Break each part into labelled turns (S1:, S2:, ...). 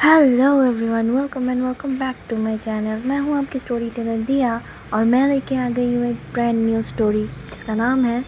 S1: Hello everyone, welcome and welcome back to my channel. मैं हूं आपकी स्टोरी टेलर दिया और मैं लेके आ गई हूं एक ब्रांड न्यू स्टोरी जिसका नाम है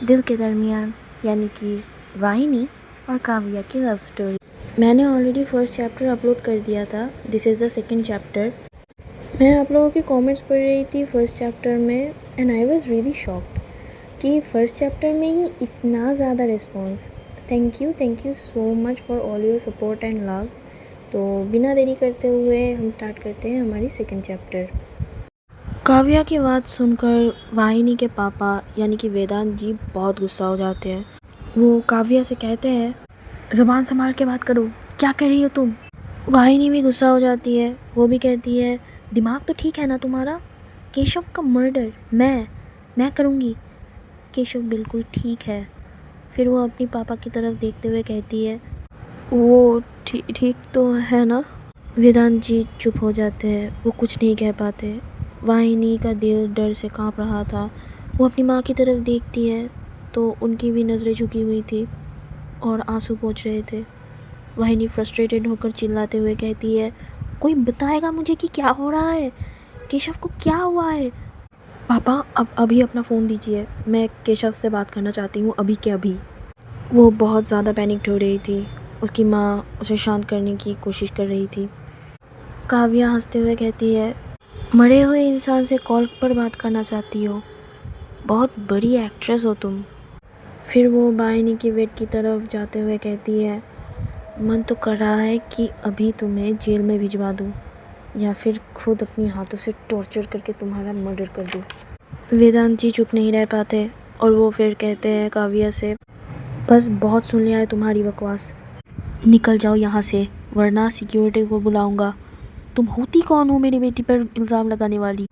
S1: दिल के दरमियान, यानी कि वाहिनी और काव्या की लव स्टोरी। मैंने ऑलरेडी फर्स्ट चैप्टर अपलोड कर दिया था। This is the second chapter. मैं आप लोगों के कमेंट्स पढ़ रही थी फर्स्ट चैप्टर में and I was really shocked कि फ़र्स्ट चैप्टर में ही इतना ज़्यादा response. Thank you so much for all your support and love. तो बिना देरी करते हुए हम स्टार्ट करते हैं हमारी सेकंड चैप्टर। काव्या की बात सुनकर वाहिनी के पापा यानी कि वेदांत जी बहुत गुस्सा हो जाते हैं। वो काव्या से कहते हैं, ज़ुबान संभाल के बात करो, क्या कह रही हो तुम। वाहिनी भी गुस्सा हो जाती है। वो भी कहती है, दिमाग तो ठीक है ना तुम्हारा, केशव का मर्डर मैं करूँगी। केशव बिल्कुल ठीक है। फिर वो अपनी पापा की तरफ देखते हुए कहती है, वो ठीक तो है ना। वेदांत जी चुप हो जाते हैं। वो कुछ नहीं कह पाते। वाहिनी का दिल डर से कांप रहा था। वो अपनी माँ की तरफ देखती है तो उनकी भी नज़रें झुकी हुई थी और आंसू पोंछ रहे थे। वाहिनी फ्रस्ट्रेटेड होकर चिल्लाते हुए कहती है, कोई बताएगा मुझे कि क्या हो रहा है, केशव को क्या हुआ है। पापा अब अभी अपना फ़ोन दीजिए, मैं केशव से बात करना चाहती हूँ अभी के अभी। वो बहुत ज़्यादा पैनिक्ड हो रही थी। उसकी माँ उसे शांत करने की कोशिश कर रही थी। काव्या हंसते हुए कहती है, मरे हुए इंसान से कॉल पर बात करना चाहती हो, बहुत बड़ी एक्ट्रेस हो तुम। फिर वो वाहिनी की बेड की तरफ जाते हुए कहती है, मन तो कर रहा है कि अभी तुम्हें जेल में भिजवा दूँ या फिर खुद अपनी हाथों से टॉर्चर करके तुम्हारा मर्डर कर दूँ। वेदांत जी चुप नहीं रह पाते और वो फिर कहते हैं काव्या से, बस बहुत सुन लिया है तुम्हारी बकवास, निकल जाओ यहाँ से वरना सिक्योरिटी को बुलाऊंगा। तुम होती कौन हो मेरी बेटी पर इल्ज़ाम लगाने वाली।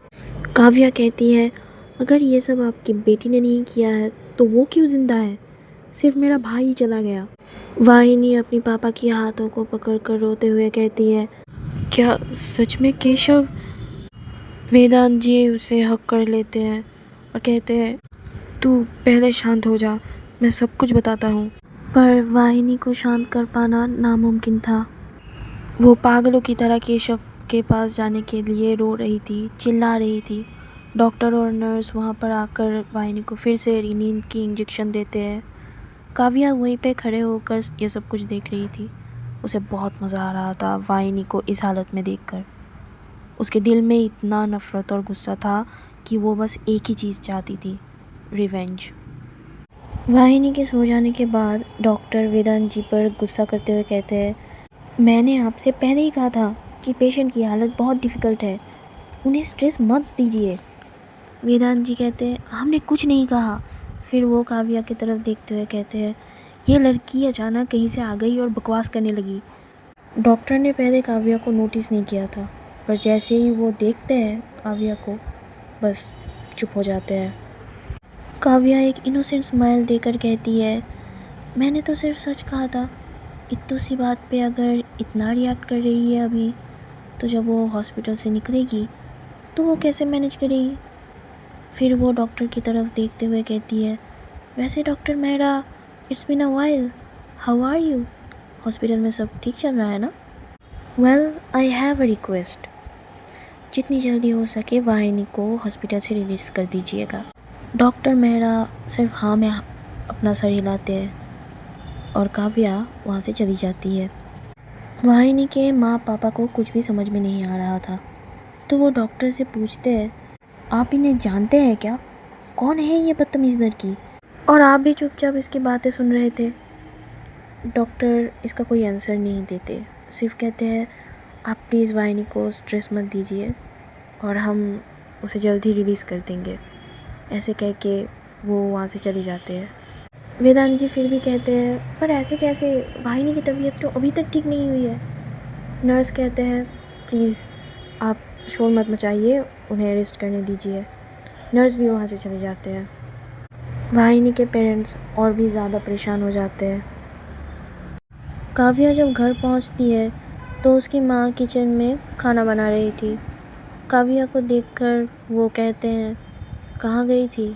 S1: काव्या कहती है, अगर ये सब आपकी बेटी ने नहीं किया है तो वो क्यों ज़िंदा है, सिर्फ मेरा भाई ही चला गया। वाहिनी अपनी पापा के हाथों को पकड़कर रोते हुए कहती है, क्या सच में केशव। वेदांत जी उसे हक कर लेते हैं और कहते हैं, तू पहले शांत हो जा, मैं सब कुछ बताता हूँ। पर वाहिनी को शांत कर पाना नामुमकिन था। वो पागलों की तरह केशव के पास जाने के लिए रो रही थी, चिल्ला रही थी। डॉक्टर और नर्स वहाँ पर आकर वाहिनी को फिर से नींद की इंजेक्शन देते हैं। काव्या वहीं पे खड़े होकर ये सब कुछ देख रही थी। उसे बहुत मज़ा आ रहा था वाहिनी को इस हालत में देखकर। उसके दिल में इतना नफ़रत और गुस्सा था कि वो बस एक ही चीज़ चाहती थी, रिवेंज। वाहिनी के सो जाने के बाद डॉक्टर वेदांत जी पर गुस्सा करते हुए कहते हैं, मैंने आपसे पहले ही कहा था कि पेशेंट की हालत बहुत डिफ़िकल्ट है, उन्हें स्ट्रेस मत दीजिए। वेदांत जी कहते हैं, हमने कुछ नहीं कहा। फिर वो काव्या की तरफ देखते हुए कहते हैं, ये लड़की अचानक कहीं से आ गई और बकवास करने लगी। डॉक्टर ने पहले काव्या को नोटिस नहीं किया था, पर जैसे ही वो देखते हैं काव्या को, बस चुप हो जाते हैं। काव्या एक इनोसेंट स्माइल देकर कहती है, मैंने तो सिर्फ सच कहा था, इतनी सी बात पे अगर इतना रिएक्ट कर रही है अभी, तो जब वो हॉस्पिटल से निकलेगी तो वो कैसे मैनेज करेगी। फिर वो डॉक्टर की तरफ देखते हुए कहती है, वैसे doctor Mehra, it's been a while, how are you, hospital में सब ठीक चल रहा है ना। Well I have a request, जितनी जल्दी हो सके वाहिनी को हॉस्पिटल से रिलीज़ कर दीजिएगा। डॉक्टर मेहरा सिर्फ हाँ में अपना सर हिलाते हैं और काव्या वहाँ से चली जाती है। वाहिनी के माँ पापा को कुछ भी समझ में नहीं आ रहा था, तो वो डॉक्टर से पूछते हैं, आप इन्हें जानते हैं क्या, कौन है ये बदतमीज़ लड़की। और आप भी चुपचाप इसकी बातें सुन रहे थे। डॉक्टर इसका कोई आंसर नहीं देते, सिर्फ कहते हैं, आप प्लीज़ वाहिनी को स्ट्रेस मत दीजिए और हम उसे जल्दी रिलीज़ कर देंगे। ऐसे कह के वो वहाँ से चले जाते हैं। वेदांत जी फिर भी कहते हैं, पर ऐसे कैसे, वाहिनी की तबीयत तो अभी तक ठीक नहीं हुई है। नर्स कहते हैं, प्लीज़ आप शोर मत मचाइए, उन्हें अरेस्ट करने दीजिए। नर्स भी वहाँ से चले जाते हैं। वाहिनी के पेरेंट्स और भी ज़्यादा परेशान हो जाते हैं। काव्या जब घर पहुँचती है तो उसकी माँ किचन में खाना बना रही थी। काव्या को देखकर वो कहते हैं, कहाँ गई थी,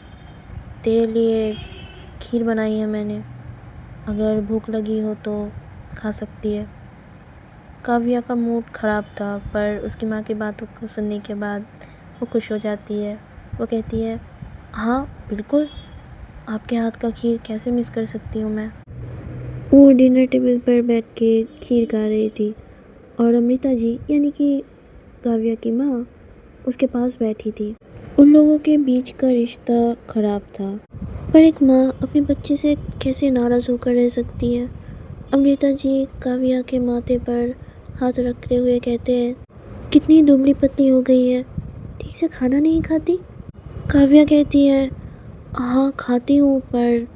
S1: तेरे लिए खीर बनाई है मैंने, अगर भूख लगी हो तो खा सकती है। काव्या का मूड ख़राब था, पर उसकी माँ की बातों को सुनने के बाद वो खुश हो जाती है। वो कहती है, हाँ बिल्कुल, आपके हाथ का खीर कैसे मिस कर सकती हूँ मैं। वो डिनर टेबल पर बैठ के खीर खा रही थी और अमृता जी यानी कि काव्या की माँ उसके पास बैठी थी। उन लोगों के बीच का रिश्ता ख़राब था, पर एक माँ अपने बच्चे से कैसे नाराज़ होकर रह सकती है। अमृता जी काव्या के माथे पर हाथ रखते हुए कहते हैं, कितनी दुबली पतली हो गई है, ठीक से खाना नहीं खाती। काव्या कहती है, हाँ खाती हूँ, पर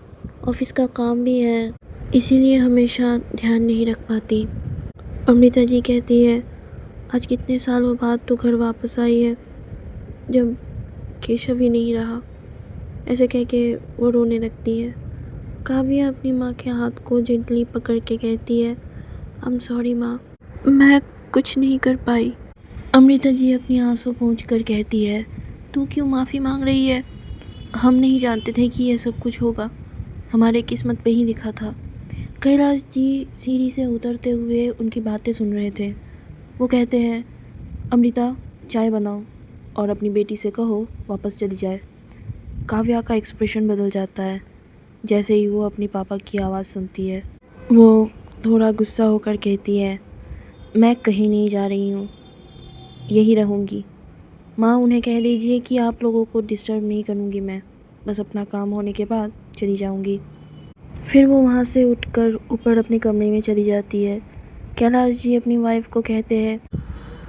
S1: ऑफिस का काम भी है, इसीलिए हमेशा ध्यान नहीं रख पाती। अमृता जी कहती है, आज कितने सालों बाद तो घर वापस आई है, जब केशव ही नहीं रहा। ऐसे कह के वो रोने लगती है। काव्या अपनी माँ के हाथ को जेंटली पकड़ के कहती है, आई एम सॉरी माँ, मैं कुछ नहीं कर पाई। अमृता जी अपनी आंसू पोंछ कर कहती है, तू क्यों माफ़ी मांग रही है, हम नहीं जानते थे कि ये सब कुछ होगा, हमारे किस्मत पे ही लिखा था। कैलाश जी सीढ़ी से उतरते हुए उनकी बातें सुन रहे थे। वो कहते हैं, अमृता चाय बनाओ और अपनी बेटी से कहो वापस चली जाए। काव्या का एक्सप्रेशन बदल जाता है जैसे ही वो अपनी पापा की आवाज़ सुनती है। वो थोड़ा गुस्सा होकर कहती है, मैं कहीं नहीं जा रही हूँ, यही रहूँगी। माँ उन्हें कह दीजिए कि आप लोगों को डिस्टर्ब नहीं करूँगी, मैं बस अपना काम होने के बाद चली जाऊँगी। फिर वो वहाँ से उठकर ऊपर अपने कमरे में चली जाती है। कैलाश जी अपनी वाइफ को कहते हैं,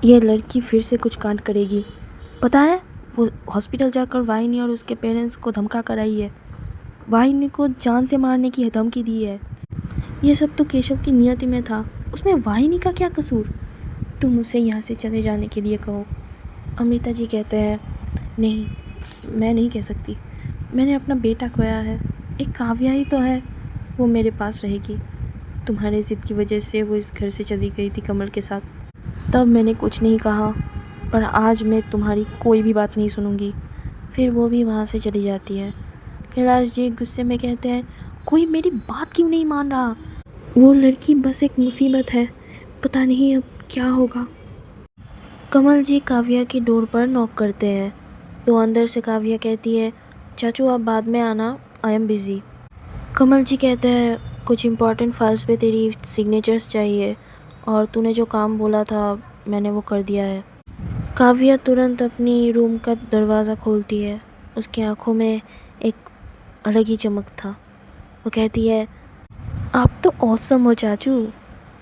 S1: यह लड़की फिर से कुछ कांड करेगी, पता है वो हॉस्पिटल जाकर वाहिनी और उसके पेरेंट्स को धमका कर आई है, वाहिनी को जान से मारने की धमकी दी है। ये सब तो केशव की नियति में था, उसमें वाहिनी का क्या कसूर, तुम उसे यहाँ से चले जाने के लिए कहो। अमृता जी कहते हैं, नहीं मैं नहीं कह सकती, मैंने अपना बेटा खोया है, एक काव्या ही तो है, वो मेरे पास रहेगी। तुम्हारे ज़िद की वजह से वो इस घर से चली गई थी कमल के साथ, तब मैंने कुछ नहीं कहा, पर आज मैं तुम्हारी कोई भी बात नहीं सुनूंगी। फिर वो भी वहाँ से चली जाती है। कैलाश जी गुस्से में कहते हैं, कोई मेरी बात क्यों नहीं मान रहा, वो लड़की बस एक मुसीबत है, पता नहीं अब क्या होगा। कमल जी काव्या की डोर पर नॉक करते हैं तो अंदर से काव्या कहती है, चाचू आप बाद में आना, आई एम बिज़ी। कमल जी कहते हैं, कुछ इम्पॉर्टेंट फाइल्स पे तेरी सिग्नेचर्स चाहिए और तूने जो काम बोला था मैंने वो कर दिया है। काव्या तुरंत अपनी रूम का दरवाज़ा खोलती है, उसकी आंखों में एक अलग ही चमक था। वो कहती है, आप तो ऑसम हो चाचू,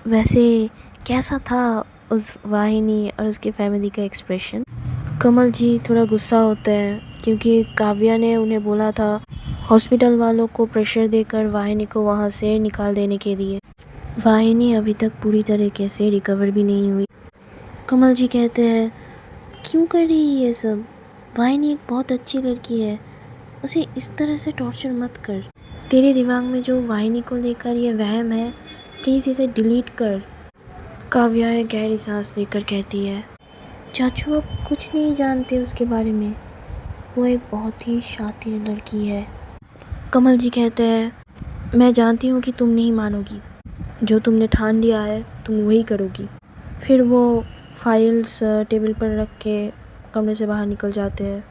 S1: वैसे कैसा था उस वाहिनी और उसकी फैमिली का एक्सप्रेशन। कमल जी थोड़ा गुस्सा होते हैं क्योंकि काव्या ने उन्हें बोला था हॉस्पिटल वालों को प्रेशर देकर वाहिनी को वहाँ से निकाल देने के लिए। वाहिनी अभी तक पूरी तरीके से रिकवर भी नहीं हुई। कमल जी कहते हैं, क्यों कर रही है ये सब, वाहिनी एक बहुत अच्छी लड़की है, उसे इस तरह से टॉर्चर मत कर। तेरे दिमाग में जो वाहिनी को लेकर ये वहम है, प्लीज़ इसे डिलीट कर। काव्या एक गहरी सांस लेकर कहती है, चाचू आप कुछ नहीं जानते उसके बारे में, वो एक बहुत ही शातिर लड़की है। कमल जी कहते हैं, मैं जानती हूँ कि तुम नहीं मानोगी, जो तुमने ठान लिया है तुम वही करोगी। फिर वो फाइल्स टेबल पर रख के कमरे से बाहर निकल जाते हैं।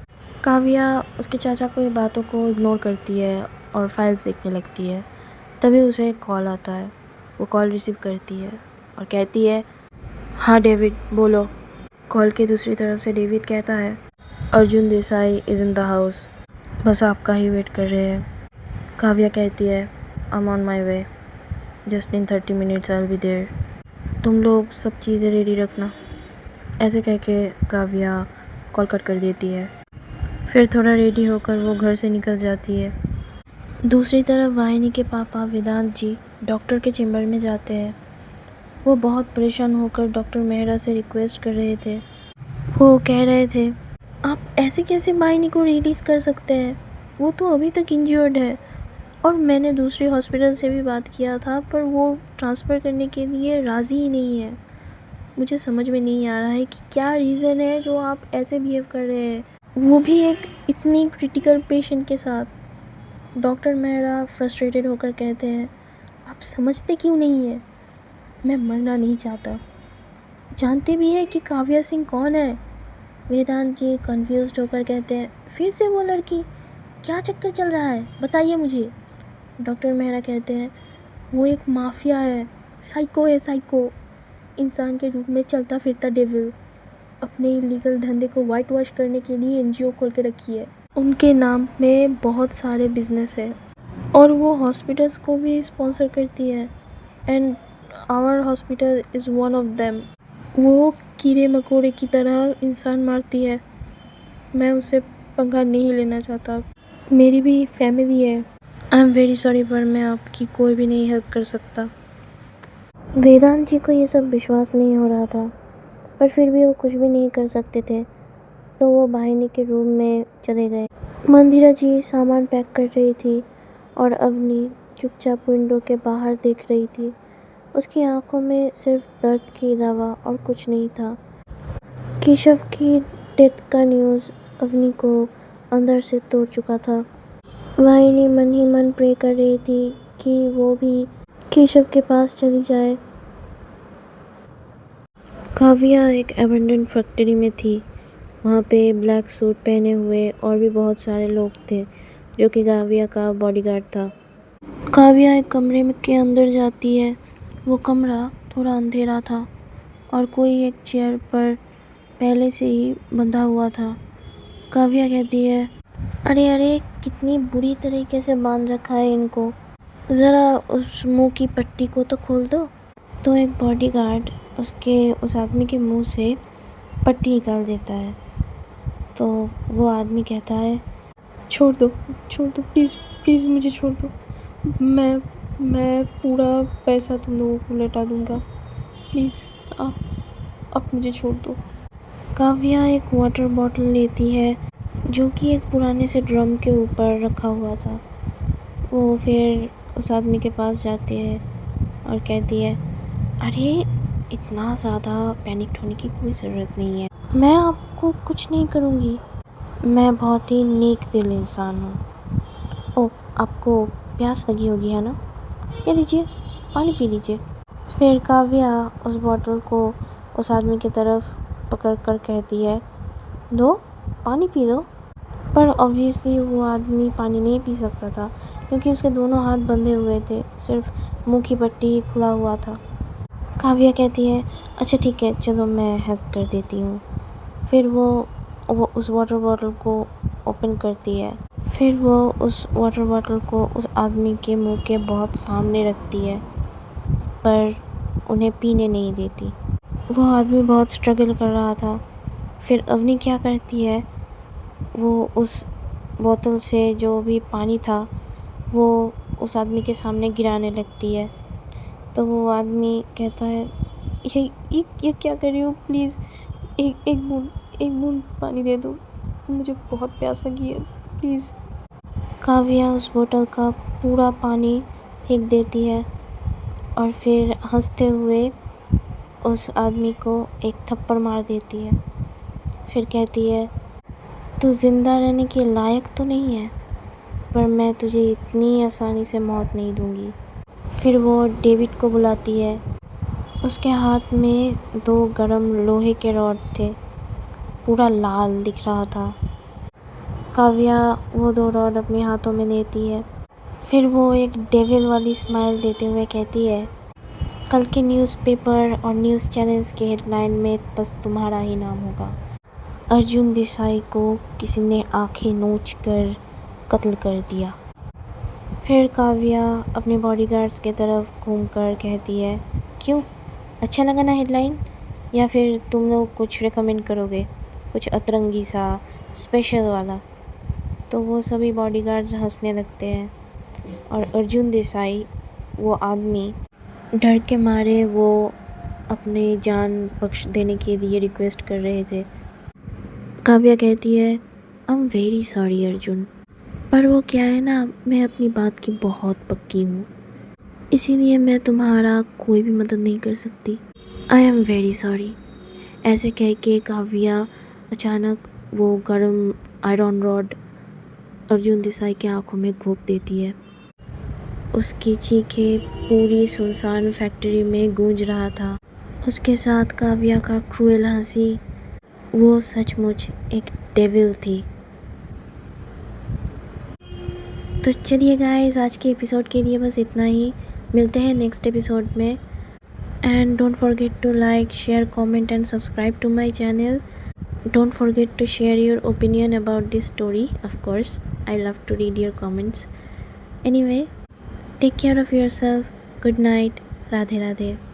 S1: काव्या उसके चाचा की बातों को इग्नोर करती है और फाइल्स देखने लगती है। तभी उसे एक कॉल आता है, वो कॉल रिसीव करती है और कहती है, हाँ डेविड बोलो। कॉल के दूसरी तरफ से डेविड कहता है, Arjun Desai is in the house, बस आपका ही वेट कर रहे हैं। काव्या कहती है, I am on my way, just in 30 minutes I will be there, तुम लोग सब चीज़ें रेडी रखना। ऐसे कह के काव्या कॉल कट कर देती है। फिर थोड़ा रेडी होकर वो घर से निकल जाती है। दूसरी तरफ वाहिनी के पापा वेदांत जी डॉक्टर के चेम्बर में जाते हैं। वो बहुत परेशान होकर डॉक्टर मेहरा से रिक्वेस्ट कर रहे थे। वो कह रहे थे, आप ऐसे कैसे वाहिनी को रिलीज़ कर सकते हैं, वो तो अभी तक इंजर्ड है और मैंने दूसरी हॉस्पिटल से भी बात किया था पर वो ट्रांसफ़र करने के लिए राज़ी ही नहीं है। मुझे समझ में नहीं आ रहा है कि क्या रीज़न है जो आप ऐसे बिहेव कर रहे हैं, वो भी एक इतनी क्रिटिकल पेशेंट के साथ। डॉक्टर मेहरा फ्रस्ट्रेटेड होकर कहते हैं, आप समझते क्यों नहीं है, मैं मरना नहीं चाहता, जानते भी है कि काव्या सिंह कौन है? वेदांत जी कंफ्यूज्ड होकर कहते हैं, फिर से वो लड़की? क्या चक्कर चल रहा है, बताइए मुझे। डॉक्टर मेहरा कहते हैं, वो एक माफिया है, साइको है, साइको। इंसान के रूप में चलता फिरता डेविल। अपने इलीगल धंधे को वाइट वॉश करने के लिए एनजीओ खोल के रखी है। उनके नाम में बहुत सारे बिजनेस है और वो हॉस्पिटल्स को भी स्पॉन्सर करती है। And our hospital is one of them. वो कीड़े मकोड़े की तरह इंसान मारती है। मैं उससे पंगा नहीं लेना चाहता। मेरी भी फैमिली है। आई एम वेरी सॉरी, पर मैं आपकी कोई भी नहीं हेल्प कर सकता। वेदांत जी को ये सब विश्वास नहीं हो रहा था, पर फिर भी वो कुछ भी नहीं कर सकते थे, तो वो वाहिनी के रूम में चले गए। मंदिरा जी सामान पैक कर रही थी और अवनी चुपचाप विंडो के बाहर देख रही थी। उसकी आंखों में सिर्फ दर्द के अलावा और कुछ नहीं था। केशव की डेथ का न्यूज़ अवनी को अंदर से तोड़ चुका था। वाहिनी मन ही मन प्रे कर रही थी कि वो भी केशव के पास चली जाए। काव्या एक एबंडन फैक्ट्री में थी। वहाँ पे ब्लैक सूट पहने हुए और भी बहुत सारे लोग थे, जो कि काव्या का बॉडीगार्ड था। काव्या एक कमरे में के अंदर जाती है। वो कमरा थोड़ा अंधेरा था और कोई एक चेयर पर पहले से ही बंधा हुआ था। काव्या कहती है, अरे अरे, कितनी बुरी तरीके से बांध रखा है इनको, ज़रा उस मुंह की पट्टी को तो खोल दो। तो एक बॉडीगार्ड उस आदमी के मुंह से पट्टी निकाल देता है। तो वो आदमी कहता है, छोड़ दो प्लीज़ प्लीज़, मुझे छोड़ दो। मैं पूरा पैसा तुम लोगों को लौटा दूँगा, प्लीज़ आप मुझे छोड़ दो। काव्या एक वाटर बॉटल लेती है, जो कि एक पुराने से ड्रम के ऊपर रखा हुआ था। वो फिर उस आदमी के पास जाती है और कहती है, अरे इतना ज़्यादा पैनिक होने की कोई ज़रूरत नहीं है, मैं आपको कुछ नहीं करूँगी। मैं बहुत ही नेक दिल इंसान हूँ। ओह, आपको प्यास लगी होगी है ना? ये लीजिए, पानी पी लीजिए। फिर काव्या उस बॉटल को उस आदमी की तरफ पकड़ कर कहती है, लो, पानी पी लो। पर ऑब्वियसली वो आदमी पानी नहीं पी सकता था, क्योंकि उसके दोनों हाथ बंधे हुए थे, सिर्फ मुंह की पट्टी खुला हुआ था। काव्या कहती है, अच्छा ठीक है, चलो मैं हेल्प कर देती हूँ। फिर वो उस वाटर बॉटल को ओपन करती है। फिर वो उस वाटर बॉटल को उस आदमी के मुंह के बहुत सामने रखती है, पर उन्हें पीने नहीं देती। वो आदमी बहुत स्ट्रगल कर रहा था। फिर अवनी क्या करती है, वो उस बोतल से जो भी पानी था वो उस आदमी के सामने गिराने लगती है। तो वो आदमी कहता है, ये क्या कर रही हो, प्लीज़ एक बूंद पानी दे दो, मुझे बहुत प्यास लगी है, प्लीज़। काव्या उस बोतल का पूरा पानी फेंक देती है और फिर हंसते हुए उस आदमी को एक थप्पड़ मार देती है। फिर कहती है, तू ज़िंदा रहने के लायक तो नहीं है, पर मैं तुझे इतनी आसानी से मौत नहीं दूंगी। फिर वो डेविड को बुलाती है। उसके हाथ में 2 गरम लोहे के रॉड थे, पूरा लाल दिख रहा था। काव्या वो 2 रॉड अपने हाथों में लेती है। फिर वो एक डेविल वाली स्माइल देते हुए कहती है, कल के न्यूज़पेपर और न्यूज़ चैनल्स के हेडलाइन में बस तुम्हारा ही नाम होगा। अर्जुन देसाई को किसी ने आंखें नोच कर कत्ल कर दिया। फिर काव्या अपने बॉडीगार्ड्स की तरफ घूमकर कहती है, क्यों, अच्छा लगा ना हेडलाइन? या फिर तुम लोग कुछ रेकमेंड करोगे, कुछ अतरंगी सा स्पेशल वाला? तो वो सभी बॉडीगार्ड्स हंसने लगते हैं और अर्जुन देसाई, वो आदमी, डर के मारे वो अपने जान बख्श देने के लिए रिक्वेस्ट कर रहे थे। काव्या कहती है, I am very sorry Arjun, पर वो क्या है ना, मैं अपनी बात की बहुत पक्की हूँ, इसीलिए मैं तुम्हारा कोई भी मदद नहीं कर सकती। I am very sorry. ऐसे कह के काव्या अचानक वो गर्म आयरन रॉड अर्जुन देसाई की आंखों में घोंप देती है। उसकी चीखें पूरी सुनसान फैक्ट्री में गूंज रहा था। उसके साथ काव्या का क्रूएल हंसी, वो सचमुच एक डेविल थी। तो चलिए गाइस, आज के एपिसोड के लिए बस इतना ही। मिलते हैं नेक्स्ट एपिसोड में। And don't forget to like, share, comment and subscribe to my channel. Don't forget to share your opinion about this story. Of course, I love to read your comments. Anyway, take care of yourself. Good night. Radhe Radhe.